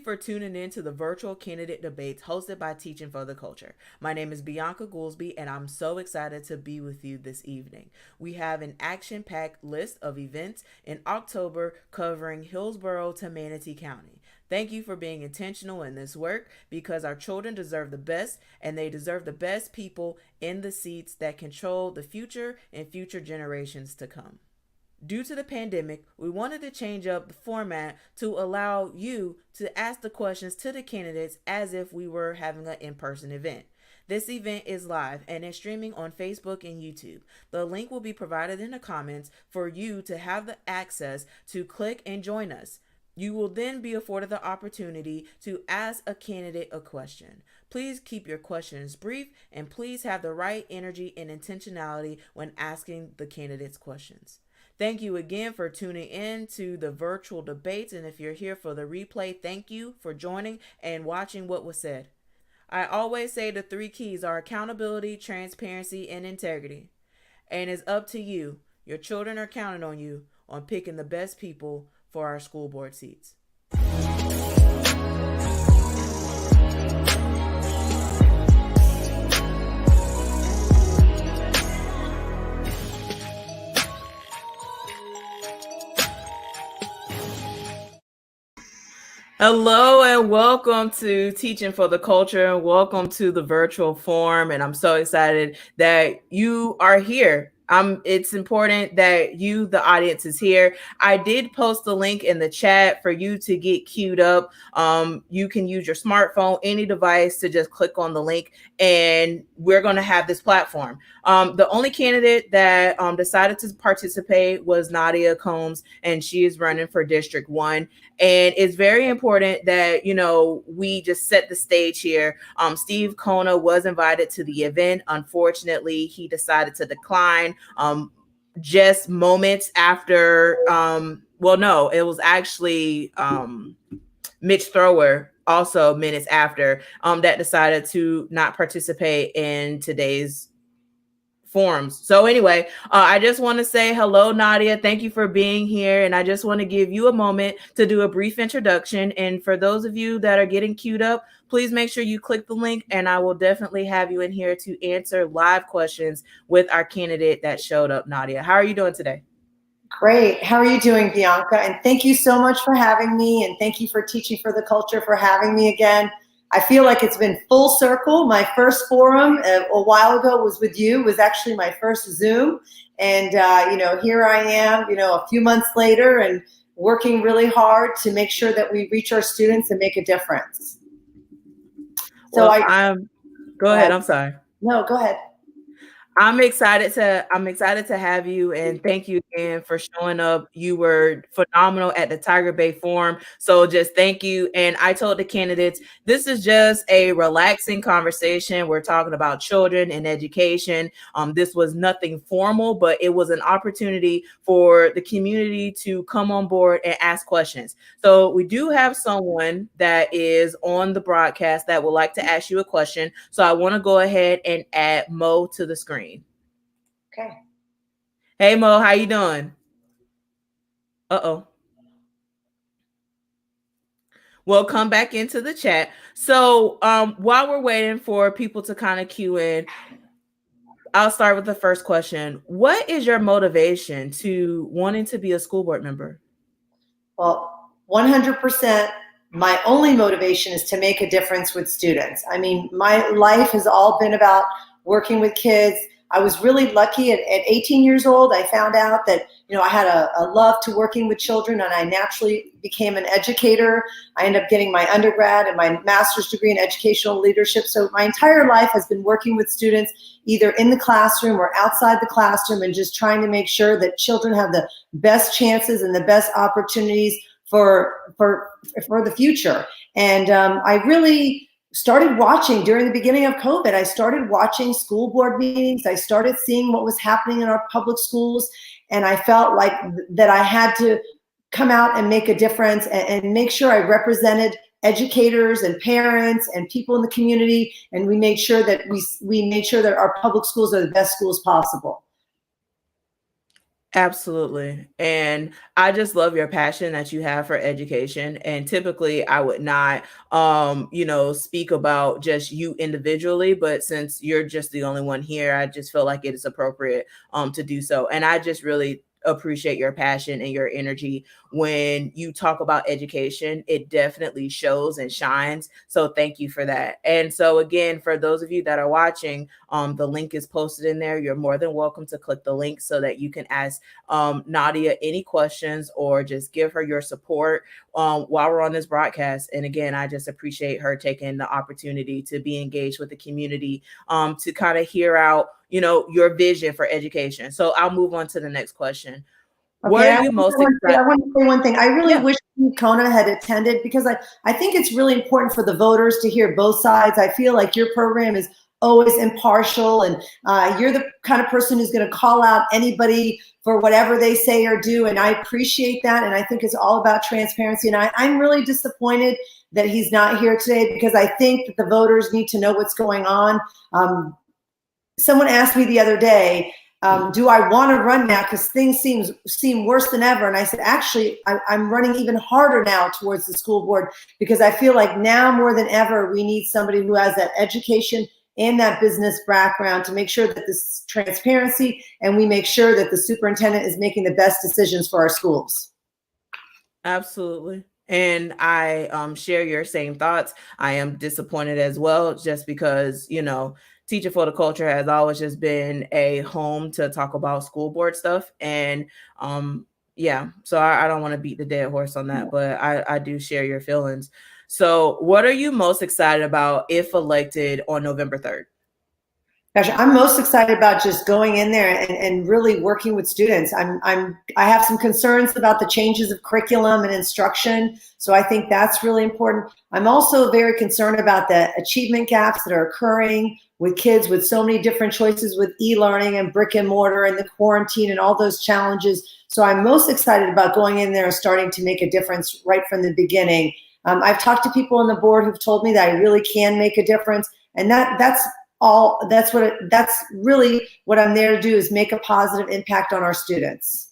for tuning in to the virtual candidate debates hosted by Teaching for the Culture. My name is Bianca Goolsby, and I'm so excited to be with you this evening. We have an action-packed list of events in October covering Hillsborough to Manatee County. Thank you for being intentional in this work because our children deserve the best, and they deserve the best people in the seats that control the future and future generations to come. Due to the pandemic, we wanted to change up the format to allow you to ask the questions to the candidates as if we were having an in-person event. This event is live and is streaming on Facebook and YouTube. The link will be provided in the comments for you to have the access to click and join us. You will then be afforded the opportunity to ask a candidate a question. Please keep your questions brief and please have the right energy and intentionality when asking the candidates questions. Thank you again for tuning in to the virtual debates. And if you're here for the replay, thank you for joining and watching what was said. I always say the three keys are accountability, transparency, and integrity. And it's up to you. Your children are counting on you on picking the best people for our school board seats. Hello and welcome to Teaching for the Culture. Welcome to the virtual forum, and I'm so excited that you are here. It's important that you, the audience, is here. I did post the link in the chat for you to get queued up. You can use your smartphone, any device, to just click on the link, and we're going to have this platform. The only candidate that decided to participate was Nadia Combs, and she is running for District 1. And it's very important that, we just set the stage here. Steve Kona was invited to the event. Unfortunately, he decided to decline just moments after. It was actually Mitch Thrower, also minutes after, that decided to not participate in today's forums. So anyway, I just want to say hello, Nadia. Thank you for being here. And I just want to give you a moment to do a brief introduction. And for those of you that are getting queued up, please make sure you click the link and I will definitely have you in here to answer live questions with our candidate that showed up, Nadia. How are you doing today? Great. How are you doing, Bianca? And thank you so much for having me. And thank you for Teaching for the Culture for having me again. I feel like it's been full circle. My first forum a while ago was with you, was actually my first Zoom. And, here I am, a few months later and working really hard to make sure that we reach our students and make a difference. Go ahead. I'm sorry. No, go ahead. I'm excited to have you, and thank you again for showing up. You were phenomenal at the Tiger Bay Forum, so just thank you. And I told the candidates, this is just a relaxing conversation. We're talking about children and education. This was nothing formal, but it was an opportunity for the community to come on board and ask questions. So we do have someone that is on the broadcast that would like to ask you a question. So I want to go ahead and add Mo to the screen. Okay. Hey Mo, how you doing? Uh-oh. Well, come back into the chat. So while we're waiting for people to kind of queue in, I'll start with the first question. What is your motivation to wanting to be a school board member? Well, 100%. My only motivation is to make a difference with students. I mean, my life has all been about working with kids. I was really lucky at 18 years old. I found out that, I had a love to working with children, and I naturally became an educator. I ended up getting my undergrad and my master's degree in educational leadership. So my entire life has been working with students, either in the classroom or outside the classroom, and just trying to make sure that children have the best chances and the best opportunities for the future. And I really started watching during the beginning of COVID. I started watching school board meetings. I started seeing what was happening in our public schools. And I felt like that I had to come out and make a difference and make sure I represented educators and parents and people in the community. And we made sure that we made sure that our public schools are the best schools possible. Absolutely. And I just love your passion that you have for education. And typically I would not speak about just you individually, but since you're just the only one here, I just feel like it is appropriate to do so. And I just really appreciate your passion and your energy when you talk about education. It definitely shows and shines. So thank you for that. And so again, for those of you that are watching, the link is posted in there. You're more than welcome to click the link so that you can ask Nadia any questions or just give her your support while we're on this broadcast. And again, I just appreciate her taking the opportunity to be engaged with the community, to kind of hear out, your vision for education. So I'll move on to the next question. What Okay, are you most excited? I want to say one thing. I really Yeah, wish Kona had attended because I think it's really important for the voters to hear both sides. I feel like your program is always impartial, and you're the kind of person who's going to call out anybody for whatever they say or do, and I appreciate that, and I think it's all about transparency, and I'm really disappointed that he's not here today because I think that the voters need to know what's going on. Someone asked me the other day, do I want to run now because things seem worse than ever? And I said, actually, I'm running even harder now towards the school board because I feel like now more than ever, we need somebody who has that education and that business background to make sure that this transparency and we make sure that the superintendent is making the best decisions for our schools. absolutely. And I share your same thoughts. I am disappointed as well, just because, Teaching for the Culture has always just been a home to talk about school board stuff. And yeah, so I don't want to beat the dead horse on that, but I do share your feelings. So, what are you most excited about if elected on November 3rd? Gosh, I'm most excited about just going in there and really working with students. I have some concerns about the changes of curriculum and instruction, so I think that's really important. I'm also very concerned about the achievement gaps that are occurring with kids with so many different choices with e-learning and brick and mortar and the quarantine and all those challenges. So I'm most excited about going in there and starting to make a difference right from the beginning. I've talked to people on the board who've told me that I really can make a difference, and that's really what I'm there to do, is make a positive impact on our students.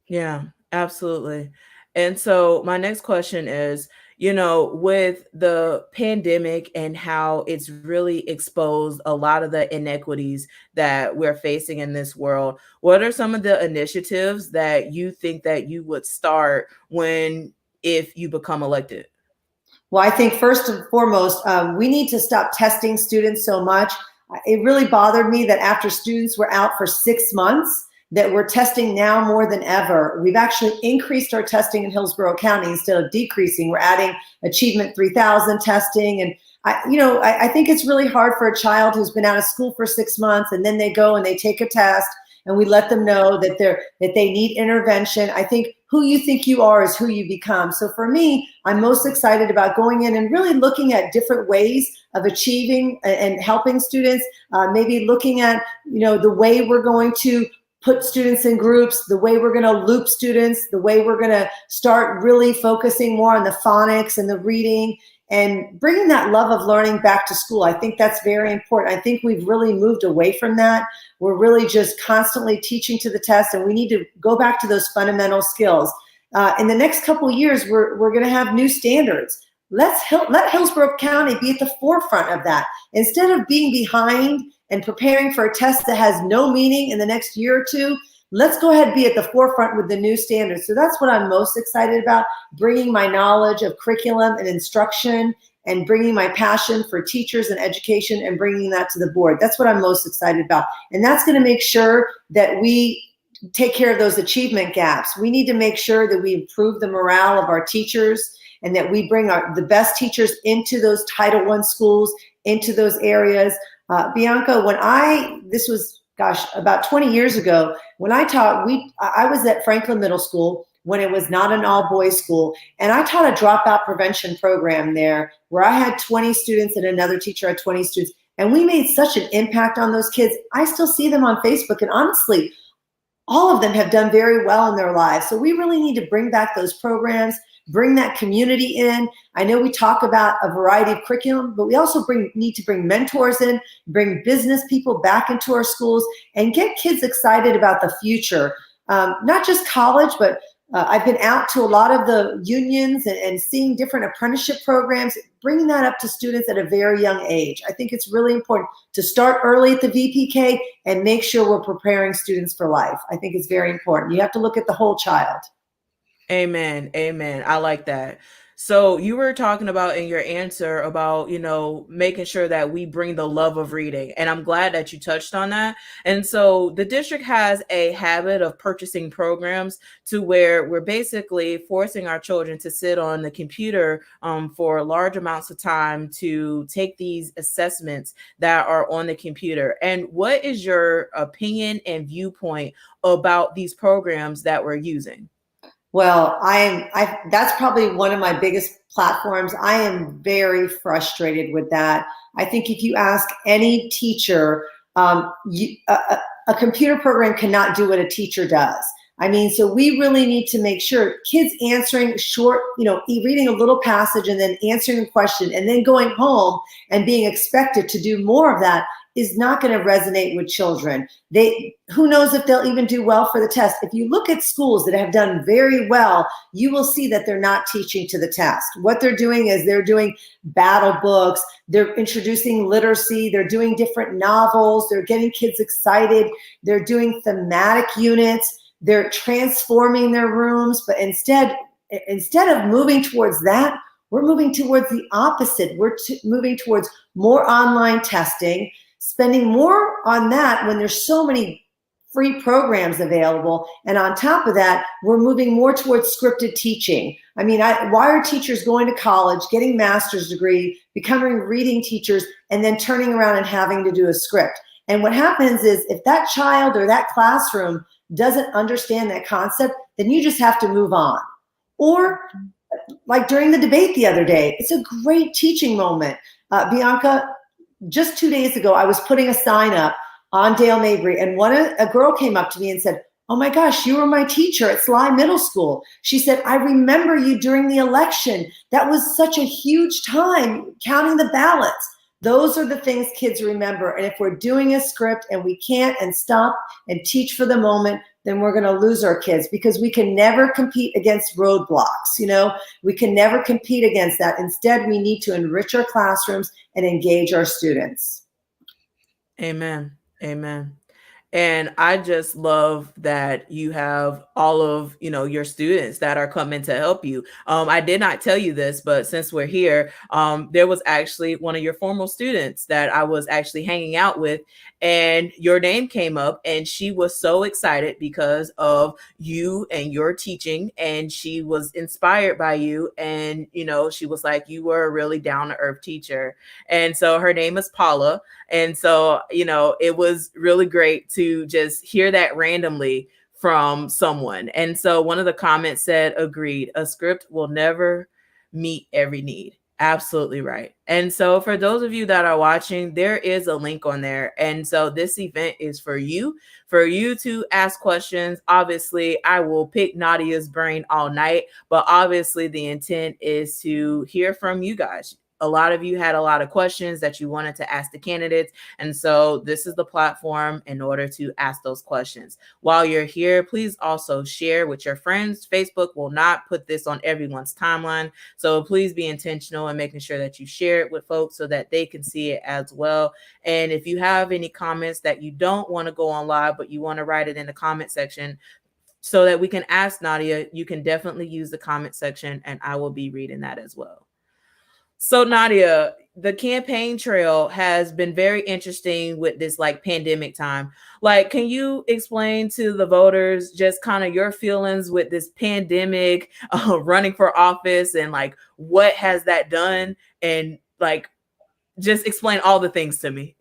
Yeah, absolutely. And so my next question is, with the pandemic and how it's really exposed a lot of the inequities that we're facing in this world, what are some of the initiatives that you think that you would start if you become elected? Well, I think first and foremost, we need to stop testing students so much. It really bothered me that after students were out for 6 months, that we're testing now more than ever. We've actually increased our testing in Hillsborough County instead of decreasing. We're adding Achievement 3000 testing. And I think it's really hard for a child who's been out of school for 6 months and then they go and they take a test and we let them know that they need intervention. I think who you think you are is who you become. So for me, I'm most excited about going in and really looking at different ways of achieving and helping students, maybe looking at, the way we're going to put students in groups, the way we're going to loop students, the way we're going to start really focusing more on the phonics and the reading and bringing that love of learning back to school. I think that's very important. I think we've really moved away from that. We're really just constantly teaching to the test, and we need to go back to those fundamental skills. In the next couple of years, we're going to have new standards. Let Hillsborough County be at the forefront of that. Instead of being behind and preparing for a test that has no meaning in the next year or two, let's go ahead and be at the forefront with the new standards. So that's what I'm most excited about, bringing my knowledge of curriculum and instruction and bringing my passion for teachers and education and bringing that to the board. That's what I'm most excited about. And that's going to make sure that we take care of those achievement gaps. We need to make sure that we improve the morale of our teachers and that we bring the best teachers into those Title I schools, into those areas. Bianca, this was, about 20 years ago, when I taught, I was at Franklin Middle School when it was not an all-boys school, and I taught a dropout prevention program there where I had 20 students and another teacher had 20 students, and we made such an impact on those kids. I still see them on Facebook, and honestly, all of them have done very well in their lives. So we really need to bring back those programs, bring that community in. I know we talk about a variety of curriculum, but we also need to bring mentors in, bring business people back into our schools, and get kids excited about the future. Not just college, but I've been out to a lot of the unions and seeing different apprenticeship programs, bringing that up to students at a very young age. I think it's really important to start early at the VPK and make sure we're preparing students for life. I think it's very important. You have to look at the whole child. Amen. Amen. I like that. So you were talking about in your answer about, making sure that we bring the love of reading. And I'm glad that you touched on that. And so the district has a habit of purchasing programs to where we're basically forcing our children to sit on the computer for large amounts of time to take these assessments that are on the computer. And what is your opinion and viewpoint about these programs that we're using? Well, that's probably one of my biggest platforms. I am very frustrated with that. I think if you ask any teacher, a computer program cannot do what a teacher does. I mean, so we really need to make sure kids answering short, reading a little passage and then answering a question and then going home and being expected to do more of that is not going to resonate with children. Who knows if they'll even do well for the test. If you look at schools that have done very well, you will see that they're not teaching to the test. What they're doing is they're doing battle books, they're introducing literacy, they're doing different novels, they're getting kids excited, they're doing thematic units, they're transforming their rooms, but instead of moving towards that, we're moving towards the opposite. We're moving towards more online testing, spending more on that when there's so many free programs available. And on top of that, we're moving more towards scripted teaching. I mean, why are teachers going to college, getting master's degree, becoming reading teachers, and then turning around and having to do a script? And what happens is if that child or that classroom doesn't understand that concept, then you just have to move on. Or like during the debate the other day, it's a great teaching moment. Bianca, just 2 days ago, I was putting a sign up on Dale Mabry, and a girl came up to me and said, "Oh my gosh, you were my teacher at Sly Middle School." She said, "I remember you during the election. That was such a huge time, counting the ballots." Those are the things kids remember. And if we're doing a script and we can't and stop and teach for the moment, then we're going to lose our kids, because we can never compete against roadblocks. We can never compete against that. Instead, we need to enrich our classrooms and engage our students. Amen. Amen. And I just love that you have all of, your students that are coming to help you. I did not tell you this, but since we're here, there was actually one of your former students that I was actually hanging out with, and your name came up, and she was so excited because of you and your teaching, and she was inspired by you. And, she was like, you were a really down to earth teacher. And so her name is Paula. And so, it was really great to just hear that randomly from someone. And so one of the comments said, agreed, a script will never meet every need. Absolutely right. And so for those of you that are watching, there is a link on there. And so this event is for you to ask questions. Obviously, I will pick Nadia's brain all night, but obviously the intent is to hear from you guys. A lot of you had a lot of questions that you wanted to ask the candidates. And so this is the platform in order to ask those questions. While you're here, please also share with your friends. Facebook will not put this on everyone's timeline. So please be intentional in making sure that you share it with folks so that they can see it as well. And if you have any comments that you don't want to go on live, but you want to write it in the comment section so that we can ask Nadia, you can definitely use the comment section and I will be reading that as well. So Nadia, the campaign trail has been very interesting with this pandemic time. Can you explain to the voters just kind of your feelings with this pandemic, running for office, and what has that done? And just explain all the things to me.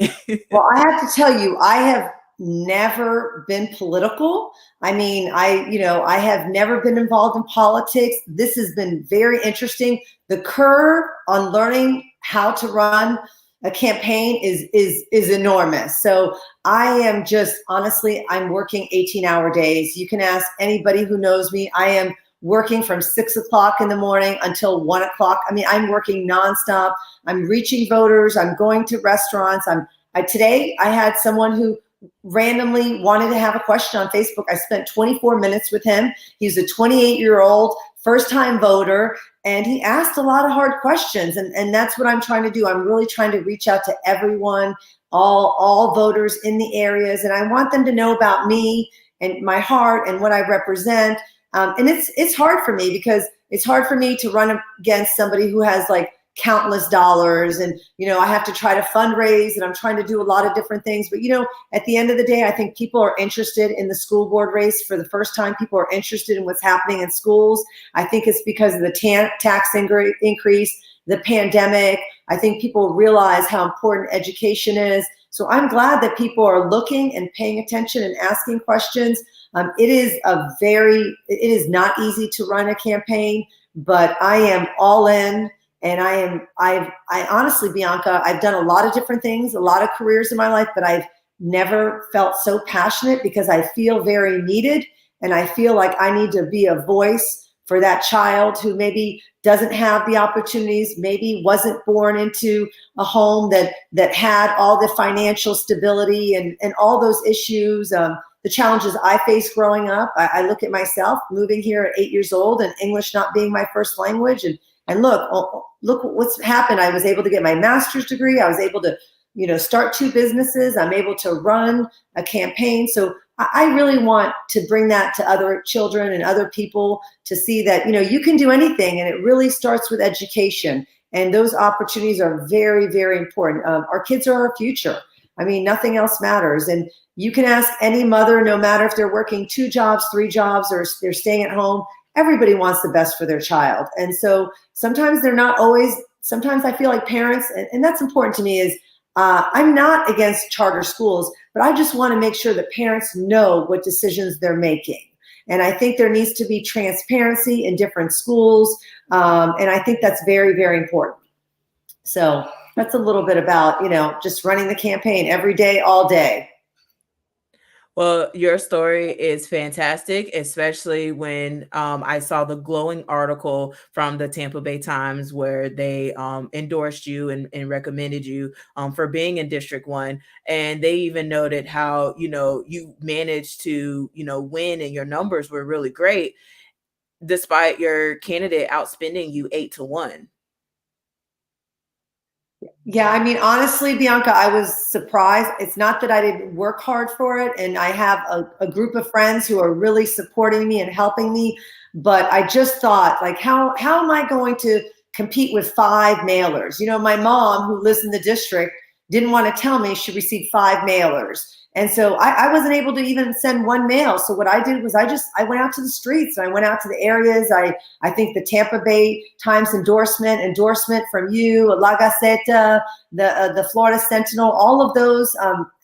Well, I have to tell you, I have never been political. I mean, I have never been involved in politics. This has been very interesting. The curve on learning how to run a campaign is enormous. So I am just, honestly, I'm working 18-hour days. You can ask anybody who knows me. I am working from 6 o'clock in the morning until 1 o'clock. I mean, I'm working nonstop. I'm reaching voters. I'm going to restaurants. Today I had someone who randomly wanted to have a question on Facebook. I spent 24 minutes with him. He's a 28-year-old first-time voter, and he asked a lot of hard questions. And that's what I'm trying to do. I'm really trying to reach out to everyone, all voters in the areas, and I want them to know about me and my heart and what I represent. And it's hard for me because it's hard for me to run against somebody who has like countless dollars, and I have to try to fundraise, and I'm trying to do a lot of different things. But at the end of the day, I think people are interested in the school board race for the first time. People are interested in what's happening in schools. I think it's because of the tax increase, the pandemic. I think people realize how important education is. So I'm glad that people are looking and paying attention and asking questions. It is not easy to run a campaign, but I am all in. And I honestly, Bianca, I've done a lot of different things, a lot of careers in my life, but I've never felt so passionate because I feel very needed. And I feel like I need to be a voice for that child who maybe doesn't have the opportunities, maybe wasn't born into a home that had all the financial stability and all those issues, the challenges I faced growing up. I look at myself moving here at 8 years old and English not being my first language. And look what's happened. I was able to get my master's degree. I was able to, start 2 businesses. I'm able to run a campaign. So I really want to bring that to other children and other people to see that, you can do anything. And it really starts with education. And those opportunities are very, very important. Our kids are our future. I mean, nothing else matters. And you can ask any mother, no matter if they're working 2 jobs, 3 jobs, or they're staying at home, everybody wants the best for their child. And so sometimes sometimes I feel like parents, and that's important to me, is I'm not against charter schools, but I just want to make sure that parents know what decisions they're making. And I think there needs to be transparency in different schools. And I think that's very, very important. So that's a little bit about, just running the campaign every day, all day. Well, your story is fantastic, especially when I saw the glowing article from the Tampa Bay Times where they endorsed you and recommended you for being in District 1. And they even noted how, you managed to, win, and your numbers were really great despite your candidate outspending you 8-1. Yeah, I mean, honestly, Bianca, I was surprised. It's not that I didn't work hard for it, and I have a group of friends who are really supporting me and helping me, but I just thought, like, how am I going to compete with 5 mailers? My mom, who lives in the district, didn't want to tell me she received 5 mailers. And so I wasn't able to even send 1 mail. So what I did was I went out to the streets, and I went out to the areas. I think the Tampa Bay Times endorsement from you, La Gaceta, the Florida Sentinel, all of those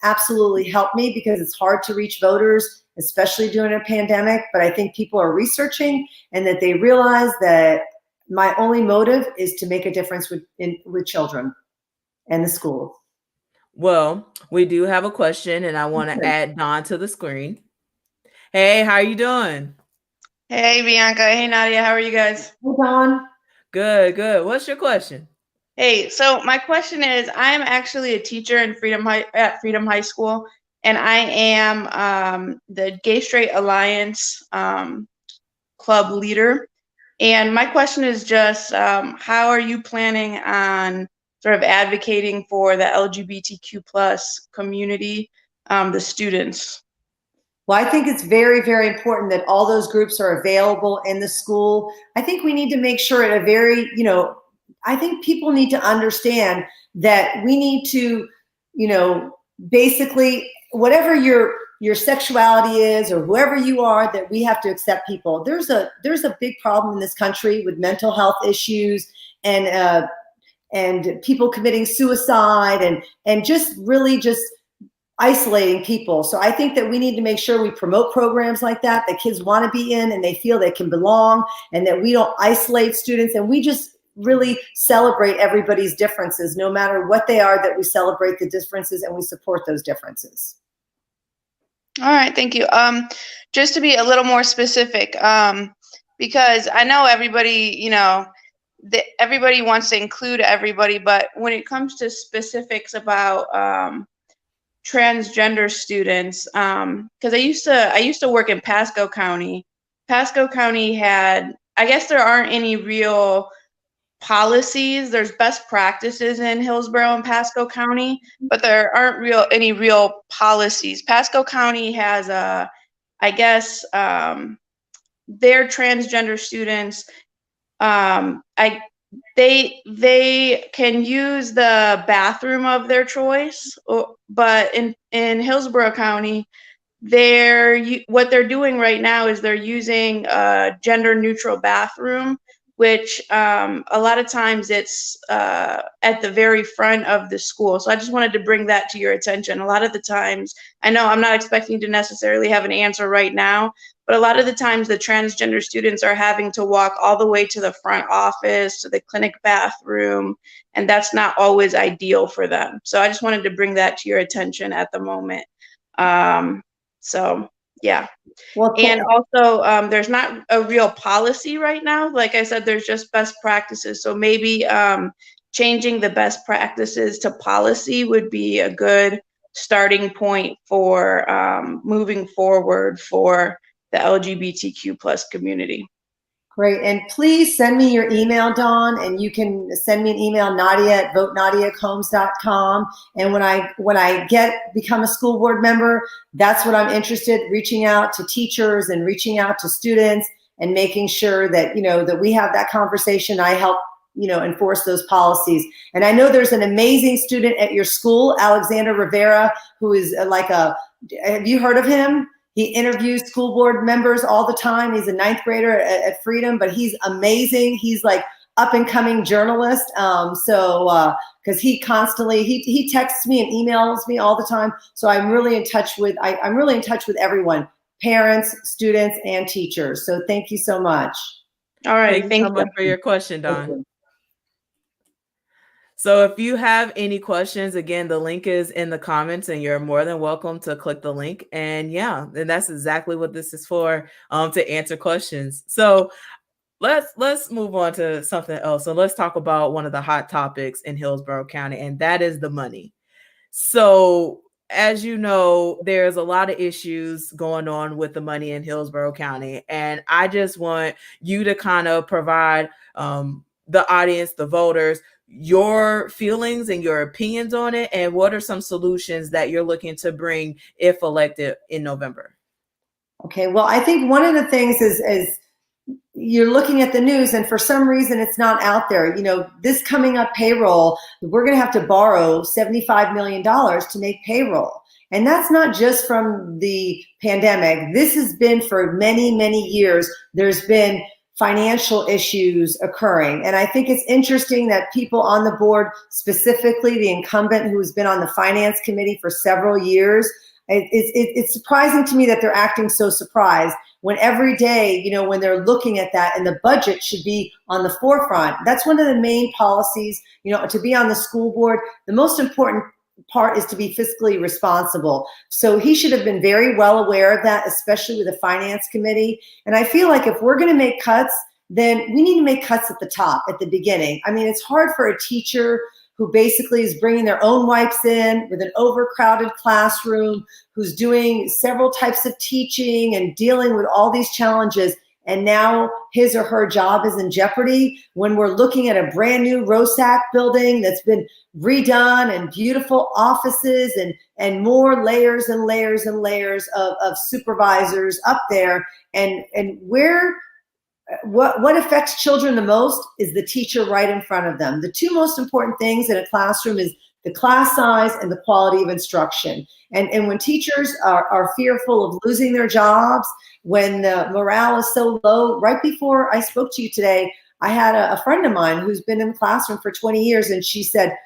absolutely helped me because it's hard to reach voters, especially during a pandemic. But I think people are researching, and that they realize that my only motive is to make a difference with children and the schools. Well, we do have a question, and I want to add Dawn to the screen. Hey, how are you doing? Hey, Bianca. Hey, Nadia. How are you guys? Hey, Dawn. Good. What's your question? Hey, so my question is, I'm actually a teacher in Freedom High School, and I am the Gay Straight Alliance club leader. And my question is just, how are you planning on sort of advocating for the LGBTQ plus community, the students? Well, I think it's very, very important that all those groups are available in the school. I think we need to make sure I think people need to understand that we need to, basically, whatever your sexuality is or whoever you are, that we have to accept people. There's a big problem in this country with mental health issues and people committing suicide and just really just isolating people. So I think that we need to make sure we promote programs like that kids want to be in and they feel they can belong, and that we don't isolate students, and we just really celebrate everybody's differences, no matter what they are, that we celebrate the differences and we support those differences. All right, thank you. Just to be a little more specific, because I know everybody, everybody wants to include everybody, but when it comes to specifics about transgender students, because I used to work in Pasco County. Pasco County had, I guess there aren't any real policies. There's best practices in Hillsborough and Pasco County, but there aren't any real policies. Pasco County has I guess their transgender students, they can use the bathroom of their choice, but in Hillsborough County, what they're doing right now is they're using a gender neutral bathroom, which a lot of times it's at the very front of the school. So I just wanted to bring that to your attention. A lot of the times, I know I'm not expecting to necessarily have an answer right now, but a lot of the times the transgender students are having to walk all the way to the front office, to the clinic bathroom, and that's not always ideal for them. So I just wanted to bring that to your attention at the moment. So yeah. Well, and also there's not a real policy right now. Like I said, there's just best practices. So maybe changing the best practices to policy would be a good starting point for moving forward for the LGBTQ plus community. Great. And please send me your email, Dawn, and you can send me an email, Nadia@votenadiacombs.com. And when I become a school board member, that's what I'm interested, reaching out to teachers and reaching out to students and making sure that, that we have that conversation. I help, enforce those policies. And I know there's an amazing student at your school, Alexander Rivera, who is have you heard of him? He interviews school board members all the time. He's a 9th grader at Freedom, but he's amazing. He's like up and coming journalist. Because he constantly, he texts me and emails me all the time. So I'm really in touch with everyone, parents, students, and teachers. So thank you so much. All right. Thank you so much for your question, Dawn. So if you have any questions, again, the link is in the comments and you're more than welcome to click the link. And and that's exactly what this is for, to answer questions. So let's move on to something else. So let's talk about one of the hot topics in Hillsborough County, and that is the money. So as you know, there's a lot of issues going on with the money in Hillsborough County. And I just want you to kind of provide the audience, the voters, your feelings and your opinions on it, and what are some solutions that you're looking to bring if elected in November? Okay, well, I think one of the things is you're looking at the news and for some reason it's not out there. This coming up payroll, we're going to have to borrow $75 million to make payroll. And that's not just from the pandemic. This has been for many, many years. There's been financial issues occurring. And I think it's interesting that people on the board, specifically the incumbent who's been on the finance committee for several years, it's surprising to me that they're acting so surprised when every day, when they're looking at that and the budget should be on the forefront. That's one of the main policies, to be on the school board. The most important part is to be fiscally responsible. So he should have been very well aware of that, especially with the finance committee. And I feel like if we're going to make cuts, then we need to make cuts at the top, at the beginning. I mean, it's hard for a teacher who basically is bringing their own wipes in with an overcrowded classroom, who's doing several types of teaching and dealing with all these challenges. And now his or her job is in jeopardy when we're looking at a brand new ROSAC building that's been redone and beautiful offices and more layers and layers and layers of supervisors up there. And what affects children the most is the teacher right in front of them. The two most important things in a classroom is the class size and the quality of instruction. And when teachers are fearful of losing their jobs, when the morale is so low, right before I spoke to you today, I had a friend of mine who's been in the classroom for 20 years, and she said,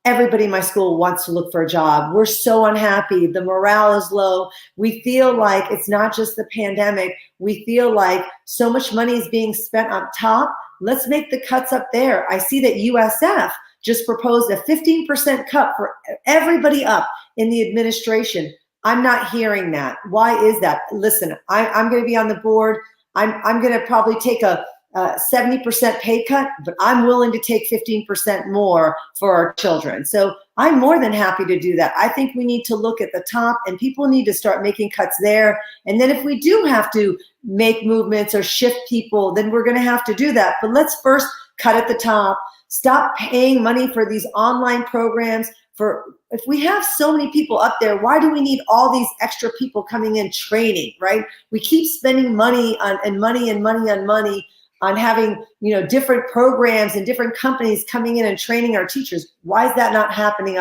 everybody in my school wants to look for a job. We're so unhappy. The morale is low. We feel like it's not just the pandemic. We feel like so much money is being spent up top. Let's make the cuts up there. I see that USF just proposed a 15% cut for everybody up in the administration. I'm not hearing that. Why is that? Listen, I'm going to be on the board. I'm going to probably take a 70% pay cut, but I'm willing to take 15% more for our children. So I'm more than happy to do that. I think we need to look at the top, and people need to start making cuts there. And then if we do have to make movements or shift people, then we're going to have to do that. But let's first cut at the top. Stop paying money for these online programs. If we have so many people up there, why do we need all these extra people coming in training, right? We keep spending money on having, different programs and different companies coming in and training our teachers. Why is that not happening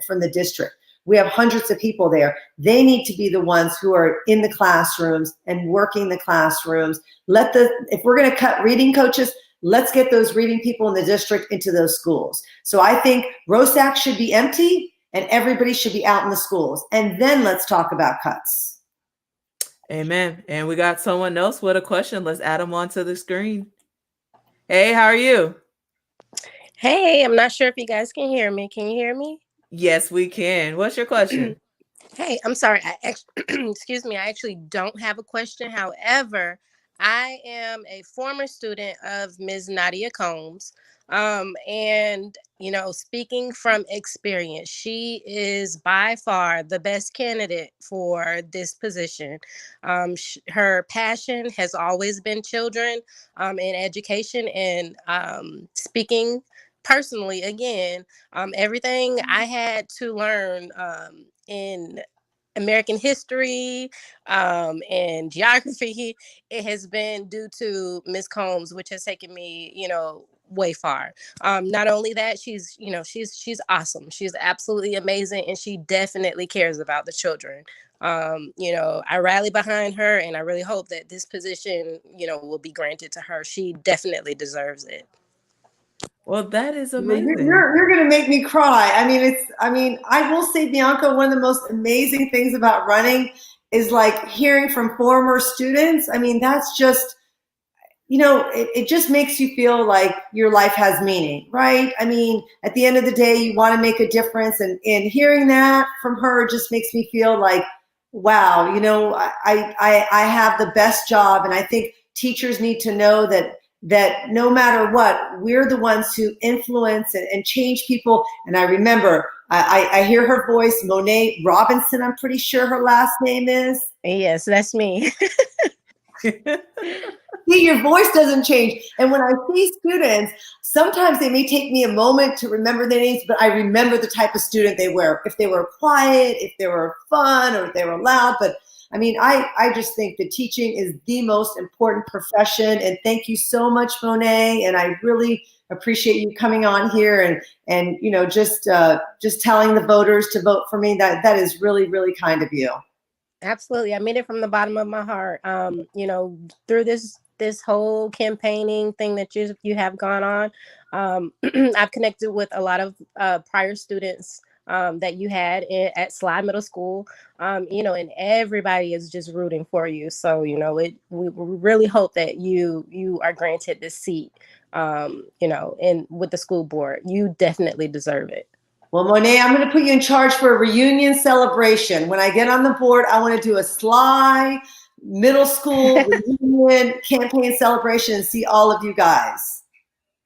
from the district? We have hundreds of people there. They need to be the ones who are in the classrooms and working the classrooms. If we're going to cut reading coaches, let's get those reading people in the district into those schools. So I think ROSAC should be empty and everybody should be out in the schools. And then let's talk about cuts. Amen. And we got someone else with a question. Let's add them onto the screen. Hey, how are you? Hey, I'm not sure if you guys can hear me. Can you hear me? Yes, we can. What's your question? Hey, I'm sorry. Excuse me. I actually don't have a question. However, I am a former student of Ms. Nadia Combs. And, speaking from experience, she is by far the best candidate for this position. Her passion has always been children and education, and speaking personally, again, everything I had to learn in American history and geography, it has been due to Miss Combs, which has taken me, way far. Not only that, she's awesome. She's absolutely amazing, and she definitely cares about the children. I rally behind her, and I really hope that this position, will be granted to her. She definitely deserves it. Well, that is amazing. You're going to make me cry. I will say, Bianca, one of the most amazing things about running is like hearing from former students. That's just, it just makes you feel like your life has meaning, right? At the end of the day, you want to make a difference. And hearing that from her just makes me feel like, wow, I have the best job. And I think teachers need to know that no matter what, we're the ones who influence and change people. And I remember, I hear her voice, Monet Robinson, I'm pretty sure her last name is. Yes, that's me. See, your voice doesn't change. And when I see students, sometimes they may take me a moment to remember their names, but I remember the type of student they were. If they were quiet, if they were fun, or if they were loud. But I just think that teaching is the most important profession. And thank you so much, Monet. And I really appreciate you coming on here and just telling the voters to vote for me. That is really, really kind of you. Absolutely. I mean it from the bottom of my heart. Through this whole campaigning thing that you have gone on, I've connected with a lot of prior students that you had at Slide Middle School, and everybody is just rooting for you. So, we really hope that you are granted this seat, and with the school board. You definitely deserve it. Well, Monet, I'm going to put you in charge for a reunion celebration. When I get on the board, I want to do a Sly Middle School reunion campaign celebration and see all of you guys.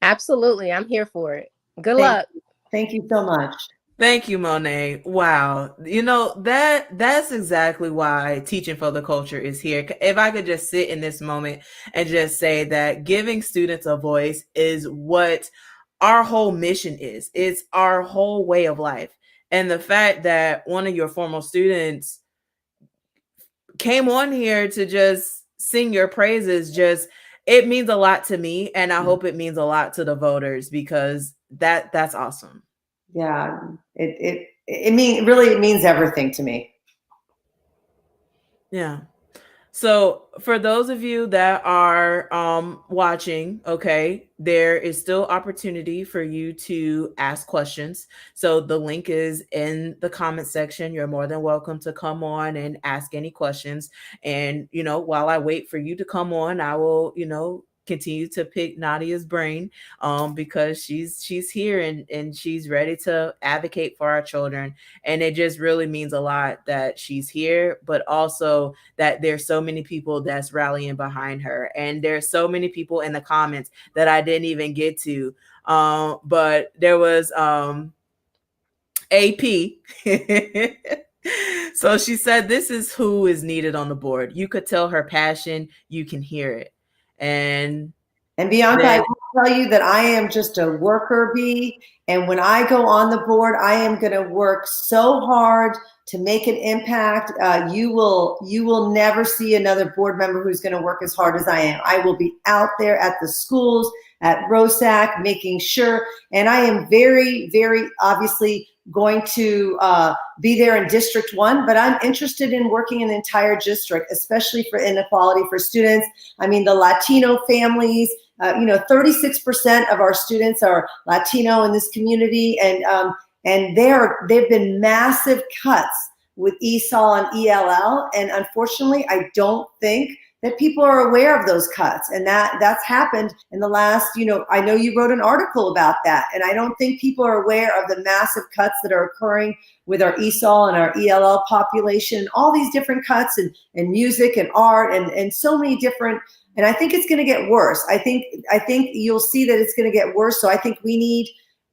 Absolutely. I'm here for it. Good luck. Thank you so much. Thank you, Monet. Wow. That's exactly why Teaching for the Culture is here. If I could just sit in this moment and just say that giving students a voice is what our whole mission is. It's our whole way of life. And the fact that one of your former students came on here to just sing your praises, it means a lot to me. And I hope it means a lot to the voters, because that's awesome. Yeah, it means everything to me. Yeah. So for those of you that are watching, okay, there is still opportunity for you to ask questions. So the link is in the comment section. You're more than welcome to come on and ask any questions. And, while I wait for you to come on, I will, continue to pick Nadia's brain because she's here and she's ready to advocate for our children. And it just really means a lot that she's here, but also that there's so many people that's rallying behind her. And there's so many people in the comments that I didn't even get to. But there was AP. So she said, this is who is needed on the board. You could tell her passion. You can hear it. And Bianca, I will tell you that I am just a worker bee. And when I go on the board, I am going to work so hard to make an impact. You will never see another board member who's going to work as hard as I am. I will be out there at the schools, at ROSAC, making sure. And I am very, very obviously going to be there in District 1, but I'm interested in working in the entire district, especially for inequality for students. I mean, the Latino families, 36% of our students are Latino in this community, and they've been massive cuts with ESOL and ELL, and unfortunately, I don't think that people are aware of those cuts, and that's happened in the last, I know you wrote an article about that, and I don't think people are aware of the massive cuts that are occurring with our ESOL and our ELL population, all these different cuts in music and art and so many different, and I think it's going to get worse. I think you'll see that it's going to get worse. So I think we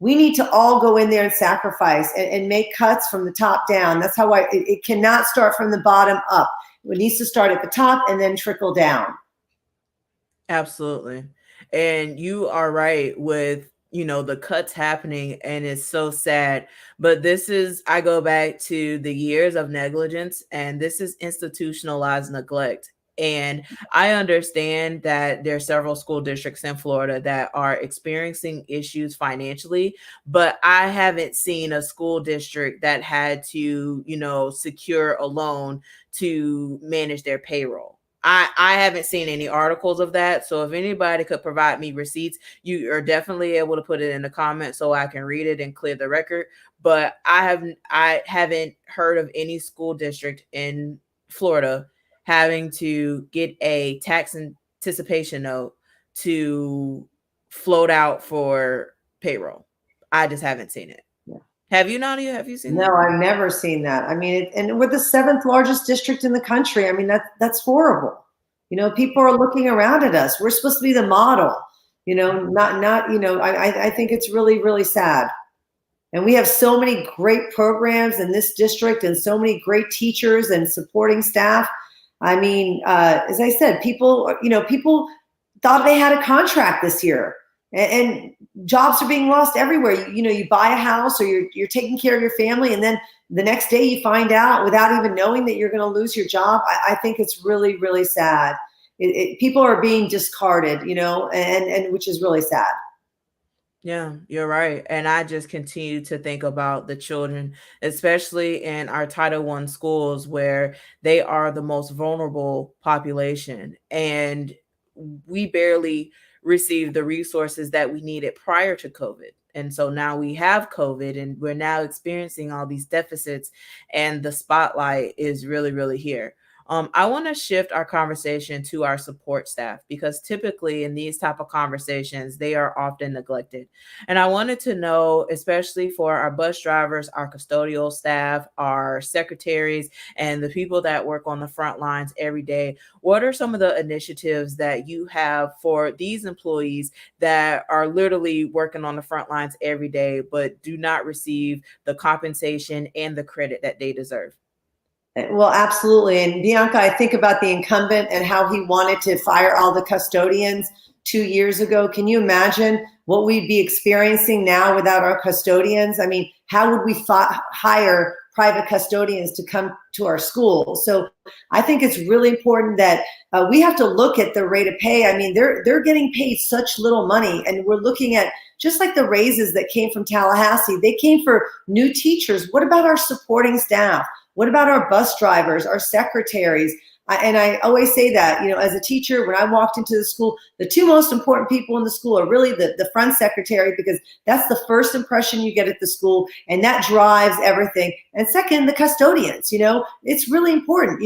need to all go in there and sacrifice and make cuts from the top down. That's how it cannot start from the bottom up. It needs to start at the top and then trickle down. Absolutely. And you are right with, the cuts happening, and it's so sad. But I go back to the years of negligence, and this is institutionalized neglect. And I understand that there are several school districts in Florida that are experiencing issues financially, but I haven't seen a school district that had to, secure a loan to manage their payroll. I haven't seen any articles of that. So if anybody could provide me receipts, you are definitely able to put it in the comments so I can read it and clear the record. But I haven't heard of any school district in Florida having to get a tax anticipation note to float out for payroll. I just haven't seen it. Yeah. Have you, Nadia? Have you seen that? No, I've never seen that. I mean, and we're the 7th largest district in the country. I mean, that's horrible. People are looking around at us. We're supposed to be the model, I think it's really, really sad. And we have so many great programs in this district and so many great teachers and supporting staff. I mean, as I said, people thought they had a contract this year, and jobs are being lost everywhere. You buy a house or you're taking care of your family, and then the next day you find out without even knowing that you're going to lose your job. I think it's really, really sad. People are being discarded, and which is really sad. Yeah, you're right. And I just continue to think about the children, especially in our Title I schools, where they are the most vulnerable population. And we barely received the resources that we needed prior to COVID. And so now we have COVID, and we're now experiencing all these deficits, and the spotlight is really, really here. I want to shift our conversation to our support staff, because typically in these type of conversations, they are often neglected. And I wanted to know, especially for our bus drivers, our custodial staff, our secretaries, and the people that work on the front lines every day, what are some of the initiatives that you have for these employees that are literally working on the front lines every day, but do not receive the compensation and the credit that they deserve? Well, absolutely. And Bianca, I think about the incumbent and how he wanted to fire all the custodians 2 years ago. Can you imagine what we'd be experiencing now without our custodians? I mean, how would we hire private custodians to come to our school? So I think it's really important that we have to look at the rate of pay. I mean, they're getting paid such little money, and we're looking at just like the raises that came from Tallahassee. They came for new teachers. What about our supporting staff? What about our bus drivers, our secretaries? And I always say that, as a teacher, when I walked into the school, the two most important people in the school are really the front secretary, because that's the first impression you get at the school, and that drives everything. And second, the custodians. It's really important.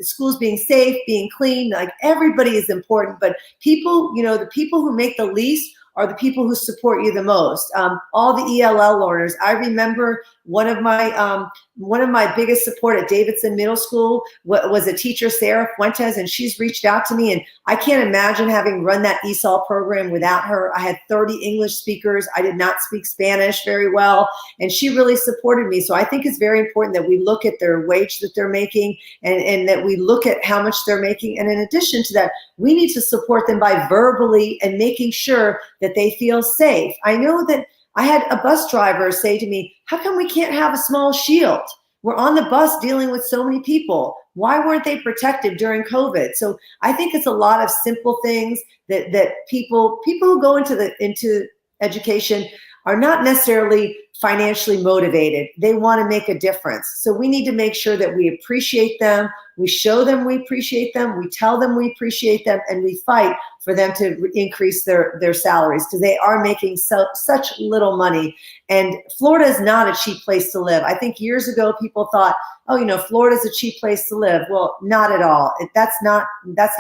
Schools being safe, being clean, like everybody is important, but people, the people who make the least are the people who support you the most. All the ELL learners. I remember one of my biggest support at Davidson Middle School was a teacher, Sarah Fuentes, and she's reached out to me, and I can't imagine having run that ESOL program without her. I had 30 English speakers. I did not speak Spanish very well, and she really supported me. So I think it's very important that we look at their wage that they're making, and that we look at how much they're making. And in addition to that, we need to support them by verbally and making sure that they feel safe. I know that I had a bus driver say to me, how come we can't have a small shield? We're on the bus dealing with so many people. Why weren't they protected during COVID? So I think it's a lot of simple things that people who go into education are not necessarily financially motivated. They want to make a difference. So we need to make sure that we appreciate them. We show them we appreciate them. We tell them we appreciate them, and we fight for them to increase their salaries, because they are making such little money. And Florida is not a cheap place to live. I think years ago people thought, oh, Florida's a cheap place to live. Well, not at all. That's not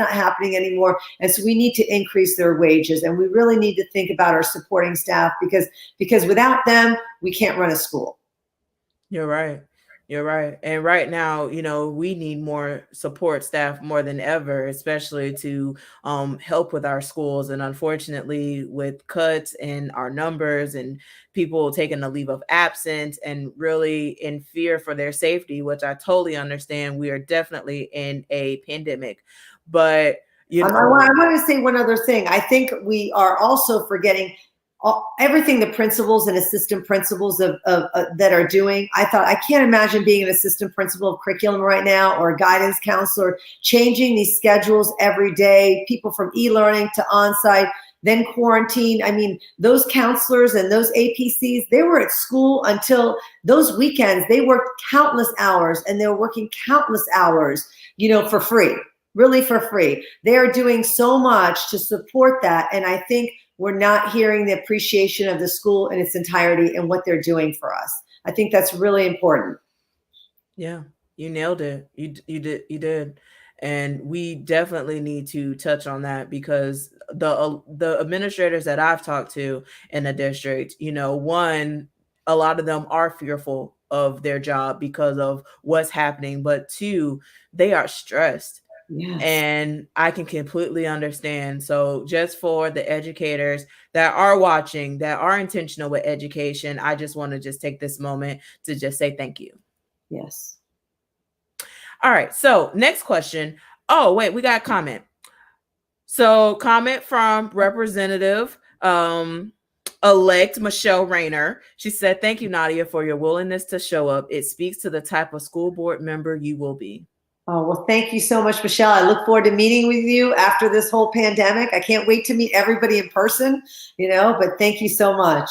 happening anymore. And so we need to increase their wages, and we really need to think about our supporting staff, because without them, we can't run a school. You're right. You're right. And right now, we need more support staff more than ever, especially to help with our schools. And unfortunately, with cuts in our numbers and people taking a leave of absence and really in fear for their safety, which I totally understand, we are definitely in a pandemic. But, I want to say one other thing. I think we are also forgetting everything the principals and assistant principals that are doing. I can't imagine being an assistant principal of curriculum right now, or a guidance counselor, changing these schedules every day, people from e-learning to on-site, then quarantine. I mean, those counselors and those APCs, they were at school until those weekends. They worked countless hours, and they were working countless hours, for free, really for free. They are doing so much to support that. And I think we're not hearing the appreciation of the school in its entirety and what they're doing for us. I think that's really important. Yeah, you nailed it. You did. And we definitely need to touch on that, because the administrators that I've talked to in the district, one, a lot of them are fearful of their job because of what's happening, but two, they are stressed. Yes. And I can completely understand. So just for the educators that are watching, that are intentional with education, I just want to just take this moment to just say thank you. Yes. All right. So next question. Oh, wait, we got a comment. So comment from Representative elect Michelle Rayner. She said, thank you, Nadia, for your willingness to show up. It speaks to the type of school board member you will be. Oh, well, thank you so much, Michelle. I look forward to meeting with you after this whole pandemic. I can't wait to meet everybody in person, but thank you so much.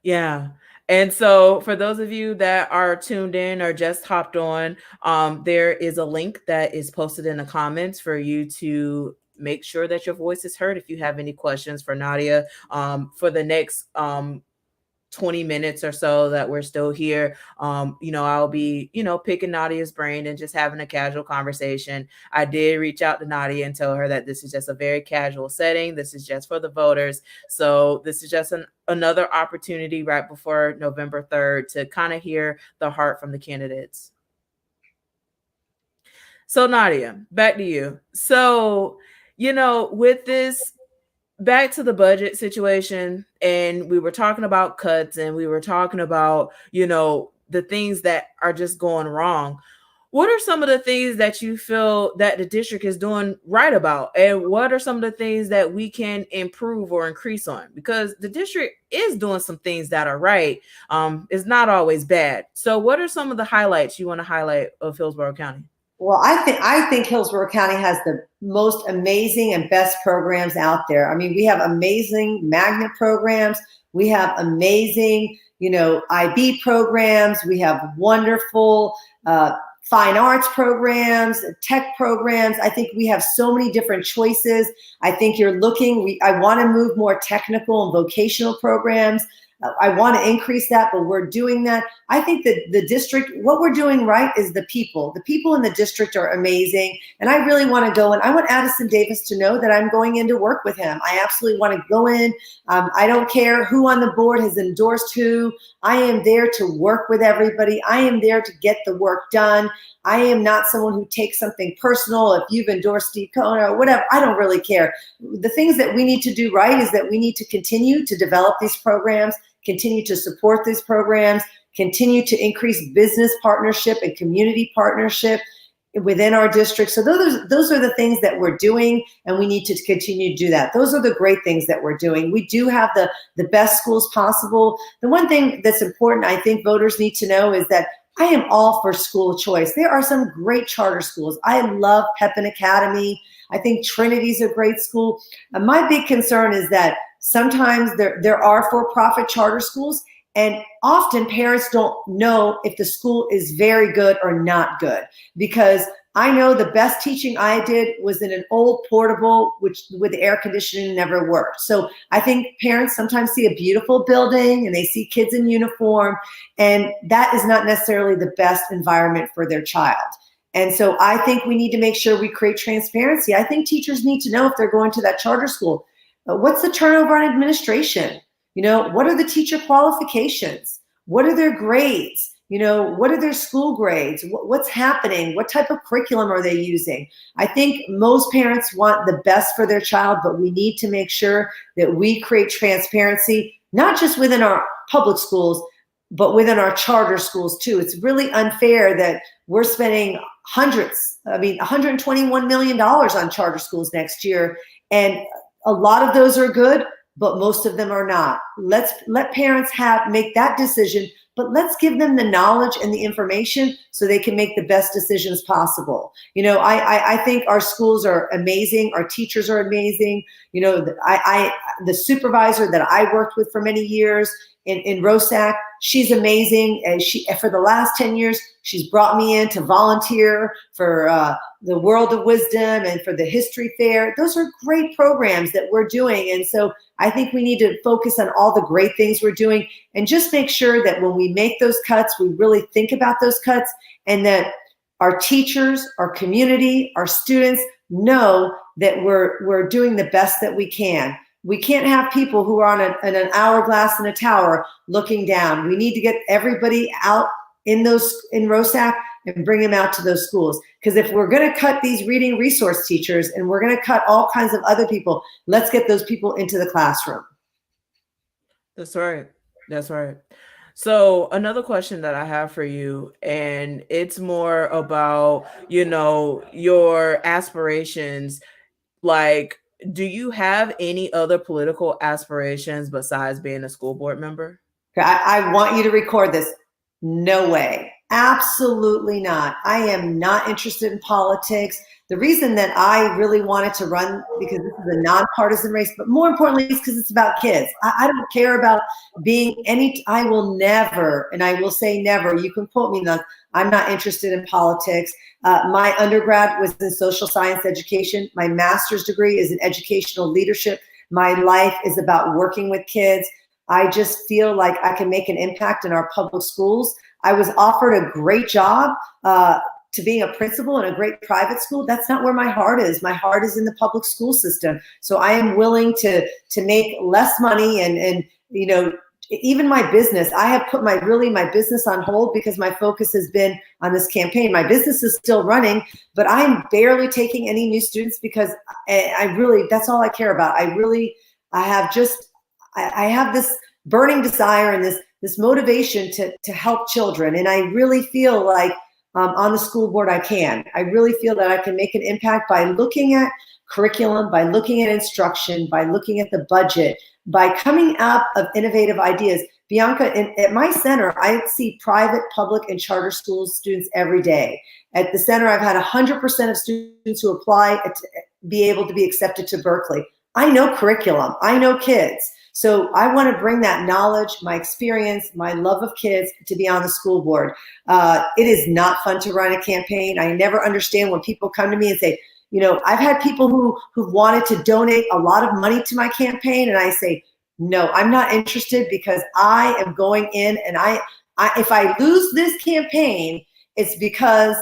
Yeah. And so for those of you that are tuned in or just hopped on, there is a link that is posted in the comments for you to make sure that your voice is heard. If you have any questions for Nadia, for the next 20 minutes or so that we're still here, I'll be, picking Nadia's brain and just having a casual conversation. I did reach out to Nadia and tell her that this is just a very casual setting. This is just for the voters. So this is just another opportunity right before November 3rd to kind of hear the heart from the candidates. So Nadia, back to you. So, with this, back to the budget situation, and we were talking about cuts, and we were talking about, the things that are just going wrong. What are some of the things that you feel that the district is doing right about? And what are some of the things that we can improve or increase on? Because the district is doing some things that are right. It's not always bad. So what are some of the highlights you want to highlight of Hillsborough County? Well, I think Hillsborough County has the most amazing and best programs out there. I mean, we have amazing magnet programs. We have amazing, IB programs. We have wonderful fine arts programs, tech programs. I think we have so many different choices. I think you're looking, I want to move more technical and vocational programs. I want to increase that, but we're doing that. I think that the district, what we're doing right is the people. The people in the district are amazing. And I really want to go in. I want Addison Davis to know that I'm going in to work with him. I absolutely want to go in. I don't care who on the board has endorsed who. I am there to work with everybody. I am there to get the work done. I am not someone who takes something personal. If you've endorsed Steve Cohen or whatever, I don't really care. The things that we need to do right is that we need to continue to develop these programs, continue to support these programs, continue to increase business partnership and community partnership within our district. So those are the things that we're doing, and we need to continue to do that. Those are the great things that we're doing. We do have the best schools possible. The one thing that's important, I think voters need to know, is that I am all for school choice. There are some great charter schools. I love Pepin Academy. I think Trinity's a great school. My big concern is that sometimes there are for-profit charter schools, and often parents don't know if the school is very good or not good, because I know the best teaching I did was in an old portable, which with air conditioning never worked. So I think parents sometimes see a beautiful building and they see kids in uniform, and that is not necessarily the best environment for their child. And so I think we need to make sure we create transparency. I think teachers need to know if they're going to that charter school, what's the turnover on administration? What are the teacher qualifications? What are their grades? What are their school grades? What's happening? What type of curriculum are they using? I think most parents want the best for their child, but we need to make sure that we create transparency, not just within our public schools, but within our charter schools too. It's really unfair that we're spending $121 million on charter schools next year. And a lot of those are good, but most of them are not. Let's let parents make that decision, but let's give them the knowledge and the information so they can make the best decisions possible. I think our schools are amazing. Our teachers are amazing. The supervisor that I worked with for many years in ROSAC, she's amazing. And for the last 10 years, she's brought me in to volunteer for the World of Wisdom and for the History Fair. Those are great programs that we're doing. And so I think we need to focus on all the great things we're doing and just make sure that when we make those cuts, we really think about those cuts, and that our teachers, our community, our students know that we're doing the best that we can. We can't have people who are on an hourglass in a tower looking down. We need to get everybody out in ROSAC and bring them out to those schools. Because if we're going to cut these reading resource teachers and we're going to cut all kinds of other people, let's get those people into the classroom. That's right. That's right. So another question that I have for you, and it's more about, your aspirations. Like, do you have any other political aspirations besides being a school board member? I want you to record this. No way. Absolutely not. I am not interested in politics. The reason that I really wanted to run, because this is a nonpartisan race, but more importantly, it's because it's about kids. I don't care about I will never, and I will say never, you can quote me, I'm not interested in politics. My undergrad was in social science education. My master's degree is in educational leadership. My life is about working with kids. I just feel like I can make an impact in our public schools. I was offered a great job to being a principal in a great private school. That's not where my heart is. My heart is in the public school system. So I am willing to make less money and even my business. I have put my business on hold because my focus has been on this campaign. My business is still running, but I'm barely taking any new students because that's all I care about. I have this burning desire and this motivation to help children. And I really feel like on the school board I can. I really feel that I can make an impact by looking at curriculum, by looking at instruction, by looking at the budget, by coming up of innovative ideas. Bianca, at my center, I see private, public, and charter school students every day. At the center, I've had 100% of students who apply to be able to be accepted to Berkeley. I know curriculum. I know kids. So I want to bring that knowledge, my experience, my love of kids to be on the school board. It is not fun to run a campaign. I never understand when people come to me and say, I've had people who wanted to donate a lot of money to my campaign, and I say, no, I'm not interested, because I am going in, and if I lose this campaign, it's because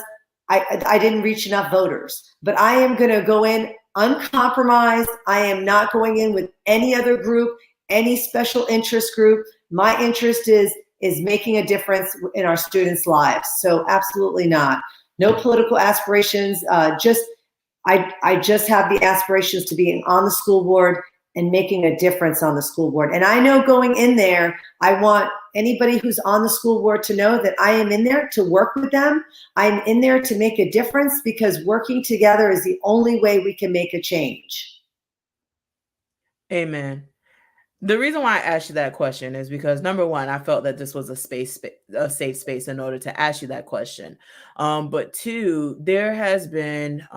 I didn't reach enough voters. But I am going to go in uncompromised. I am not going in with any other group, any special interest group. My interest is making a difference in our students' lives. So absolutely not. No political aspirations. I just have the aspirations to be on the school board and making a difference on the school board. And I know going in there, I want anybody who's on the school board to know that I am in there to work with them. I'm in there to make a difference, because working together is the only way we can make a change. Amen. The reason why I asked you that question is because, number one, I felt that this was a safe space in order to ask you that question. But two, there has been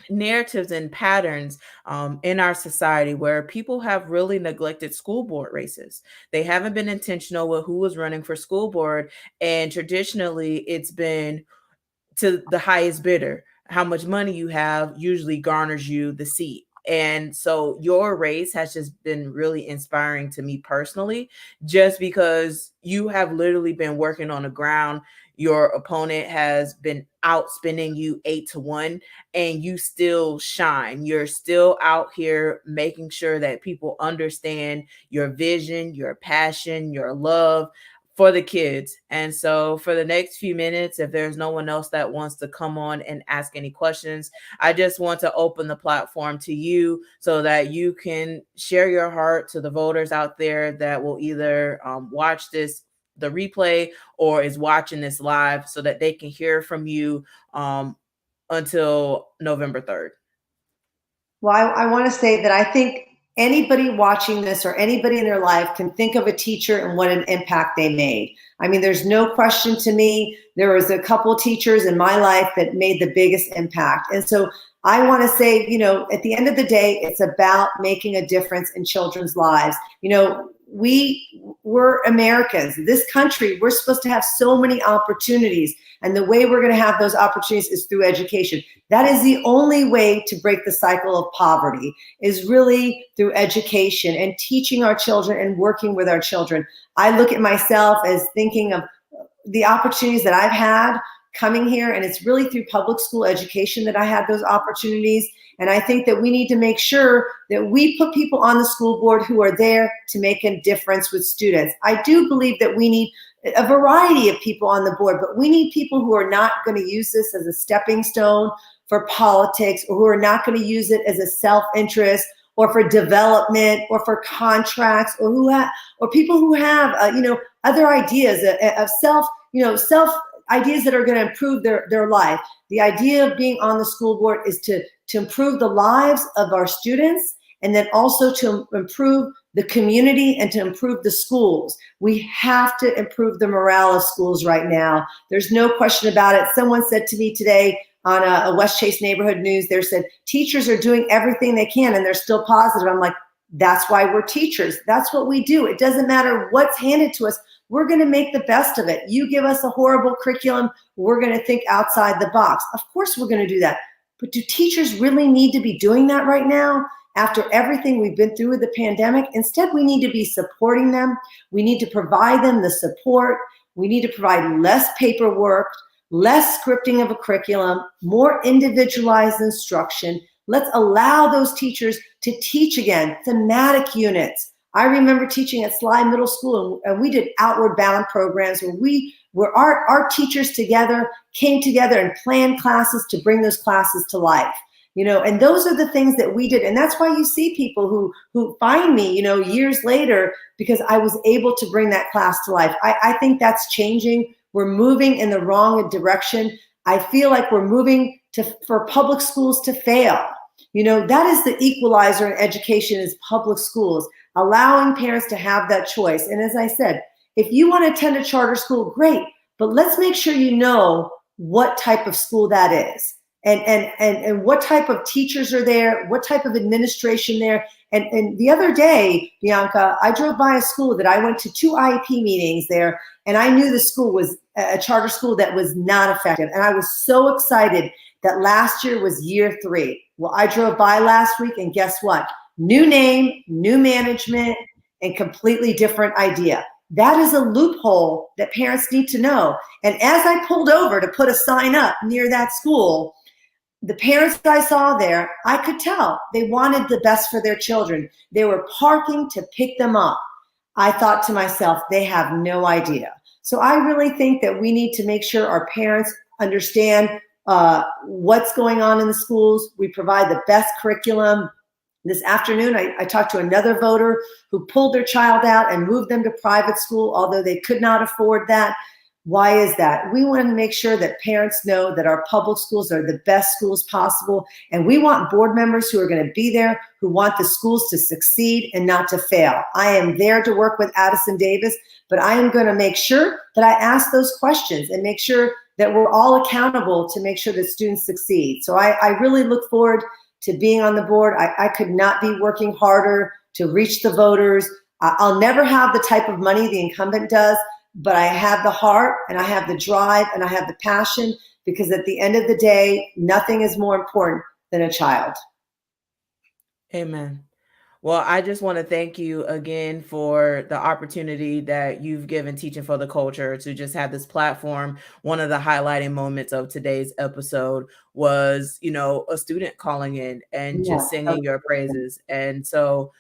narratives and patterns in our society where people have really neglected school board races. They haven't been intentional with who was running for school board, and traditionally it's been to the highest bidder. How much money you have usually garners you the seat. And so your race has just been really inspiring to me personally, just because you have literally been working on the ground. Your opponent has been outspending you 8-1, and you still shine. You're still out here making sure that people understand your vision, your passion, your love for the kids. And so for the next few minutes, if there's no one else that wants to come on and ask any questions, I just want to open the platform to you so that you can share your heart to the voters out there that will either watch the replay, or is watching this live, so that they can hear from you until November 3rd. Well, I want to say that I think anybody watching this, or anybody in their life, can think of a teacher and what an impact they made. I mean, there's no question to me. There was a couple teachers in my life that made the biggest impact. And so I want to say, at the end of the day, it's about making a difference in children's lives. We're Americans. This country, we're supposed to have so many opportunities. And the way we're going to have those opportunities is through education. That is the only way to break the cycle of poverty, is really through education and teaching our children and working with our children. I look at myself as thinking of the opportunities that I've had coming here, and it's really through public school education that I had those opportunities. And I think that we need to make sure that we put people on the school board who are there to make a difference with students. I do believe that we need a variety of people on the board, but we need people who are not going to use this as a stepping stone for politics, or who are not going to use it as a self-interest, or for development, or for contracts, or people who have other ideas of self ideas that are going to improve their life. The idea of being on the school board is to improve the lives of our students, and then also to improve the community and to improve the schools. We have to improve the morale of schools right now. There's no question about it. Someone said to me today on a West Chase neighborhood news, they said, teachers are doing everything they can and they're still positive. I'm like, that's why we're teachers. That's what we do. It doesn't matter what's handed to us. We're going to make the best of it. You give us a horrible curriculum, we're going to think outside the box. Of course we're going to do that. But do teachers really need to be doing that right now after everything we've been through with the pandemic? Instead, we need to be supporting them. We need to provide them the support. We need to provide less paperwork, less scripting of a curriculum, more individualized instruction. Let's allow those teachers to teach again, thematic units. I remember teaching at Sly Middle School, and we did outward bound programs where our teachers came together and planned classes to bring those classes to life. And those are the things that we did. And that's why you see people who find me, years later, because I was able to bring that class to life. I think that's changing. We're moving in the wrong direction. I feel like we're moving for public schools to fail. That is the equalizer in education, is public schools, allowing parents to have that choice. And as I said, if you want to attend a charter school, great, but let's make sure you know what type of school that is, and what type of teachers are there, what type of administration there, And the other day, Bianca, I drove by a school that I went to 2 IEP meetings there, and I knew the school was a charter school that was not effective. And I was so excited that last year was year 3. Well, I drove by last week, and guess what? New name, new management, and completely different idea. That is a loophole that parents need to know. And as I pulled over to put a sign up near that school, the parents that I saw there, I could tell they wanted the best for their children. They were parking to pick them up. I thought to myself, they have no idea. So I really think that we need to make sure our parents understand what's going on in the schools. We provide the best curriculum. This afternoon, I talked to another voter who pulled their child out and moved them to private school, although they could not afford that. Why is that? We want to make sure that parents know that our public schools are the best schools possible. And we want board members who are going to be there, who want the schools to succeed and not to fail. I am there to work with Addison Davis, but I am going to make sure that I ask those questions and make sure that we're all accountable to make sure that students succeed. So I really look forward to being on the board. I could not be working harder to reach the voters. I'll never have the type of money the incumbent does, but I have the heart and I have the drive and I have the passion, because at the end of the day, nothing is more important than a child. Amen. Well, I just want to thank you again for the opportunity that you've given Teaching for the Culture to just have this platform. One of the highlighting moments of today's episode was, a student calling in and just singing your praises. And so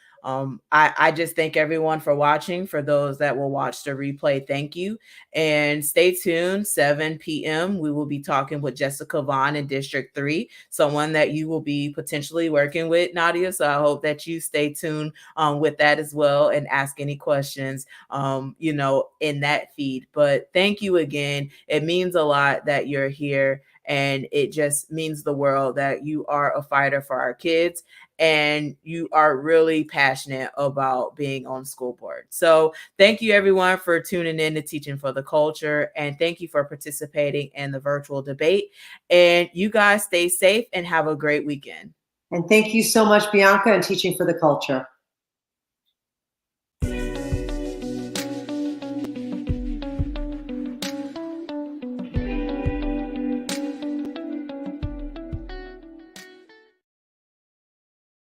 I just thank everyone for watching. For those that will watch the replay, thank you. And stay tuned, 7 p.m. We will be talking with Jessica Vaughn in District 3, someone that you will be potentially working with, Nadia. So I hope that you stay tuned with that as well and ask any questions, in that feed. But thank you again. It means a lot that you're here. And it just means the world that you are a fighter for our kids and you are really passionate about being on school board. So thank you everyone for tuning in to Teaching for the Culture, and thank you for participating in the virtual debate. And you guys stay safe and have a great weekend. And thank you so much, Bianca, and Teaching for the Culture.